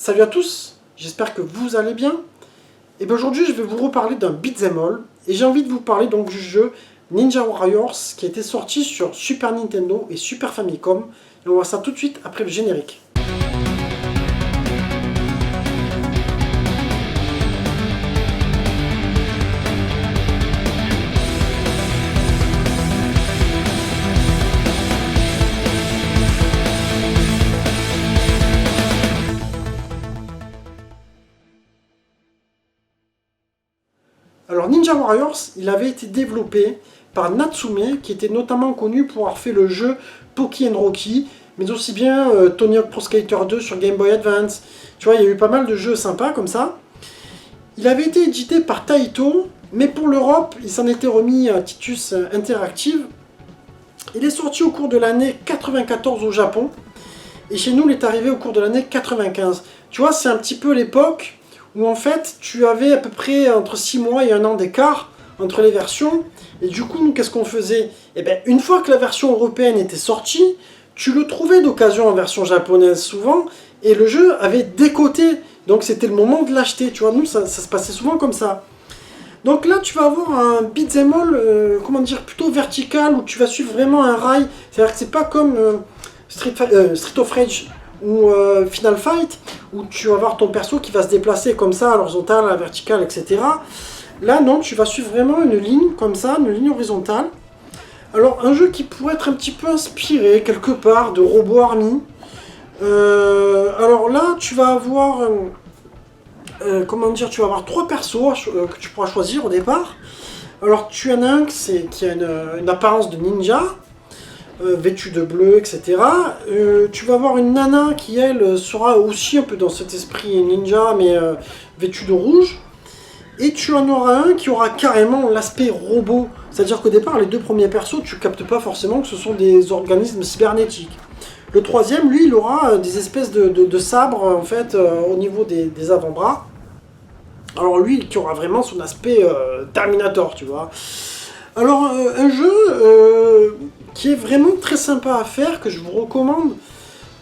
Salut à tous, j'espère que vous allez bien. Et bien aujourd'hui je vais vous reparler d'un beat'em all et j'ai envie de vous parler donc du jeu Ninja Warriors qui a été sorti sur Super Nintendo et Super Famicom. Et on voit ça tout de suite après le générique. Alors Ninja Warriors, il avait été développé par Natsume, qui était notamment connu pour avoir fait le jeu Poki Rocky, mais aussi bien Tony Hawk Pro Skater 2 sur Game Boy Advance. Tu vois, il y a eu pas mal de jeux sympas comme ça. Il avait été édité par Taito, mais pour l'Europe, il s'en était remis à Titus Interactive. Il est sorti au cours de l'année 94 au Japon, et chez nous, il est arrivé au cours de l'année 95. Tu vois, c'est un petit peu l'époque où en fait tu avais à peu près entre 6 mois et 1 an d'écart entre les versions, et du coup nous qu'est-ce qu'on faisait? Et bien une fois que la version européenne était sortie, tu le trouvais d'occasion en version japonaise souvent, et le jeu avait décoté, donc c'était le moment de l'acheter, tu vois, nous ça se passait souvent comme ça. Donc là tu vas avoir un beat'em all, comment dire, plutôt vertical, où tu vas suivre vraiment un rail, c'est-à-dire que c'est pas comme Street of Rage ou Final Fight, où tu vas avoir ton perso qui va se déplacer comme ça, à l'horizontale, à la verticale, etc. Là, non, tu vas suivre vraiment une ligne comme ça, une ligne horizontale. Alors, un jeu qui pourrait être un petit peu inspiré, quelque part, de Robo Army. Alors là, tu vas avoir... comment dire, tu vas avoir 3 persos que tu pourras choisir au départ. Alors, tu en as un qui a une apparence de ninja, vêtue de bleu, etc. Tu vas avoir une nana qui, elle, sera aussi un peu dans cet esprit ninja, mais vêtue de rouge. Et tu en auras un qui aura carrément l'aspect robot. C'est-à-dire qu'au départ, les 2 premiers persos, tu captes pas forcément que ce sont des organismes cybernétiques. Le troisième, lui, il aura des espèces de sabres, en fait, au niveau des avant-bras. Alors lui, qui aura vraiment son aspect Terminator, tu vois. Alors, un jeu qui est vraiment très sympa à faire, que je vous recommande.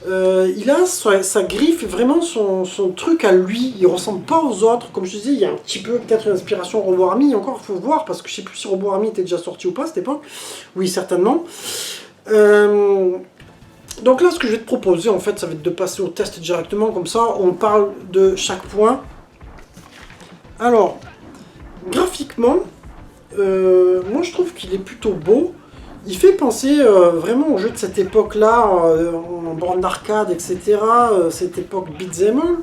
Il a sa griffe, vraiment son truc à lui. Il ressemble pas aux autres. Comme je te disais, il y a un petit peu peut-être une inspiration Robo Army. Encore, il faut voir, parce que je sais plus si Robo Army était déjà sorti ou pas à cette époque. Oui, certainement. Donc là, ce que je vais te proposer, en fait, ça va être de passer au test directement. Comme ça, on parle de chaque point. Alors, graphiquement, moi je trouve qu'il est plutôt beau. Il fait penser vraiment aux jeux de cette époque-là, en borne d'arcade, etc. Cette époque beat'em all.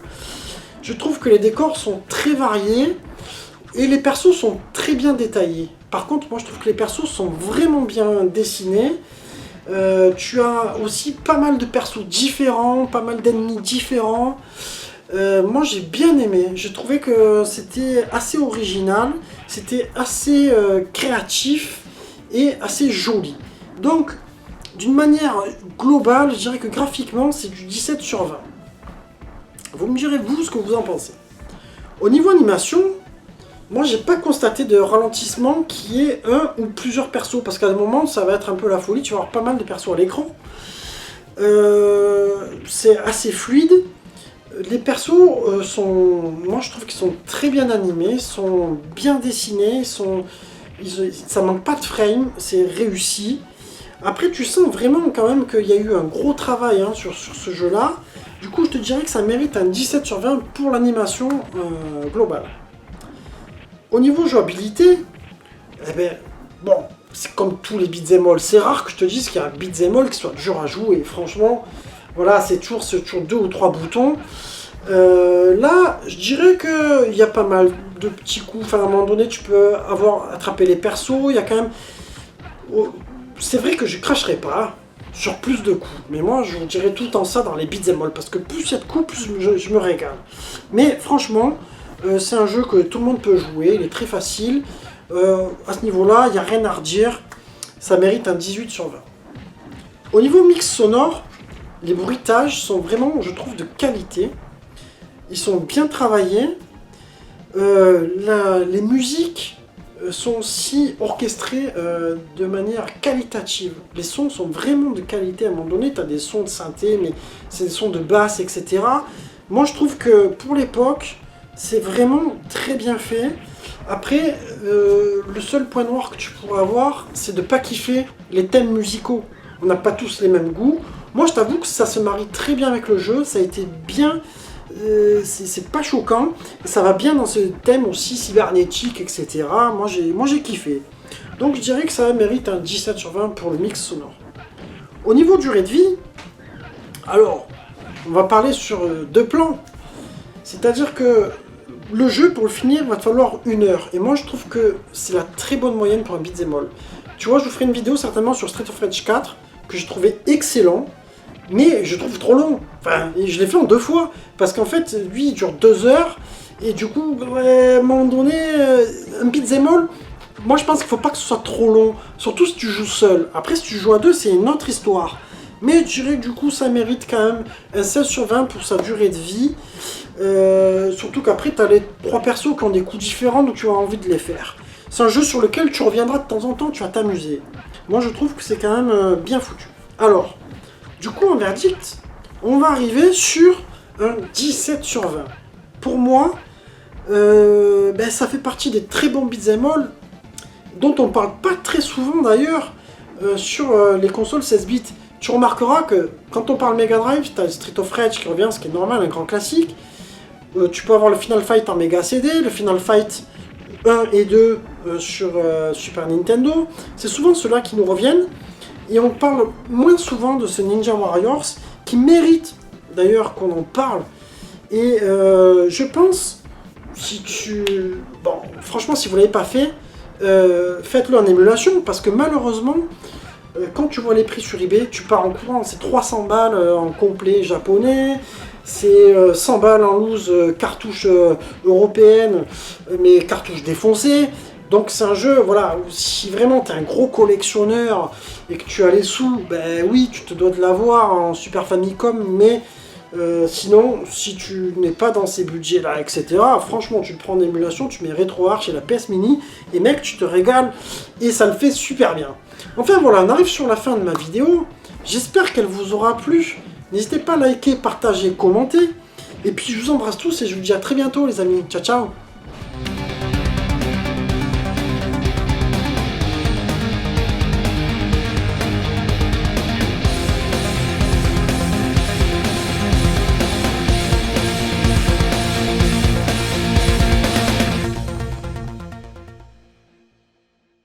Je trouve que les décors sont très variés et les persos sont très bien détaillés. Par contre, moi je trouve que les persos sont vraiment bien dessinés. Tu as aussi pas mal de persos différents, pas mal d'ennemis différents. Moi j'ai bien aimé, j'ai trouvé que c'était assez original, c'était assez créatif et assez joli. Donc d'une manière globale, je dirais que graphiquement c'est du 17 sur 20. Vous me direz vous ce que vous en pensez. Au niveau animation, moi j'ai pas constaté de ralentissement qui est un ou plusieurs persos, parce qu'à un moment ça va être un peu la folie, tu vas avoir pas mal de persos à l'écran. C'est assez fluide. Les persos moi je trouve qu'ils sont très bien animés, sont bien dessinés, ça manque pas de frame, c'est réussi. Après tu sens vraiment quand même qu'il y a eu un gros travail sur ce jeu là. Du coup je te dirais que ça mérite un 17 sur 20 pour l'animation globale. Au niveau jouabilité, eh ben, bon, c'est comme tous les beat'em all, c'est rare que je te dise qu'il y a un beat'em all qui soit dur à jouer, franchement. Voilà, c'est toujours 2 ou 3 boutons. Là, je dirais qu'il y a pas mal de petits coups. Enfin, à un moment donné, tu peux attraper les persos. Il y a quand même... Oh, c'est vrai que je cracherai pas sur plus de coups. Mais moi, je vous dirais tout le temps ça dans les beat'em all. Parce que plus il y a de coups, plus je me régale. Mais franchement, c'est un jeu que tout le monde peut jouer. Il est très facile. À ce niveau-là, il n'y a rien à redire. Ça mérite un 18 sur 20. Au niveau mix sonore, les bruitages sont vraiment, je trouve, de qualité. Ils sont bien travaillés. Les musiques sont aussi orchestrées de manière qualitative. Les sons sont vraiment de qualité. À un moment donné, tu as des sons de synthé, mais c'est des sons de basse, etc. Moi, je trouve que pour l'époque, c'est vraiment très bien fait. Après, le seul point noir que tu pourrais avoir, c'est de pas kiffer les thèmes musicaux. On n'a pas tous les mêmes goûts. Moi, je t'avoue que ça se marie très bien avec le jeu. Ça a été bien. C'est pas choquant. Et ça va bien dans ce thème aussi cybernétique, etc. Moi, j'ai kiffé. Donc, je dirais que ça mérite un 17 sur 20 pour le mix sonore. Au niveau durée de vie, alors, on va parler sur deux plans. C'est-à-dire que le jeu, pour le finir, va te falloir 1 heure. Et moi, je trouve que c'est la très bonne moyenne pour un beat'em all. Tu vois, je vous ferai une vidéo certainement sur Street of Rage 4, que j'ai trouvé excellent, mais je trouve trop long. Enfin, je l'ai fait en 2 fois, parce qu'en fait, lui, il dure 2 heures, et du coup, ouais, à un moment donné, un beat'em all, moi, je pense qu'il faut pas que ce soit trop long, surtout si tu joues seul. Après, si tu joues à 2, c'est une autre histoire. Mais je dirais que du coup, ça mérite quand même un 16 sur 20 pour sa durée de vie. Surtout qu'après, tu as les 3 persos qui ont des coups différents, donc tu as envie de les faire. C'est un jeu sur lequel tu reviendras de temps en temps, tu vas t'amuser. Moi, je trouve que c'est quand même bien foutu. Alors, du coup, en verdict, on va arriver sur un 17 sur 20. Pour moi, ça fait partie des très bons beat'em all, dont on parle pas très souvent d'ailleurs sur les consoles 16 bits. Tu remarqueras que quand on parle Mega Drive, tu as Street of Rage qui revient, ce qui est normal, un grand classique. Tu peux avoir le Final Fight en Mega CD, le Final Fight 1 et 2 sur Super Nintendo. C'est souvent ceux-là qui nous reviennent. Et on parle moins souvent de ce Ninja Warriors, qui mérite d'ailleurs qu'on en parle. Et je pense, si tu... Bon, franchement, si vous ne l'avez pas fait, faites-le en émulation, parce que malheureusement, quand tu vois les prix sur eBay, tu pars en courant, c'est 300 balles en complet japonais, c'est 100 balles en loose cartouche européenne, mais cartouche défoncée. Donc c'est un jeu, voilà, si vraiment tu es un gros collectionneur et que tu as les sous, ben oui, tu te dois de l'avoir en Super Famicom, mais sinon, si tu n'es pas dans ces budgets-là, etc., franchement, tu le prends en émulation, tu mets RetroArch et la PS Mini, et mec, tu te régales, et ça le fait super bien. Enfin voilà, on arrive sur la fin de ma vidéo, j'espère qu'elle vous aura plu, n'hésitez pas à liker, partager, commenter, et puis je vous embrasse tous, et je vous dis à très bientôt les amis, ciao ciao.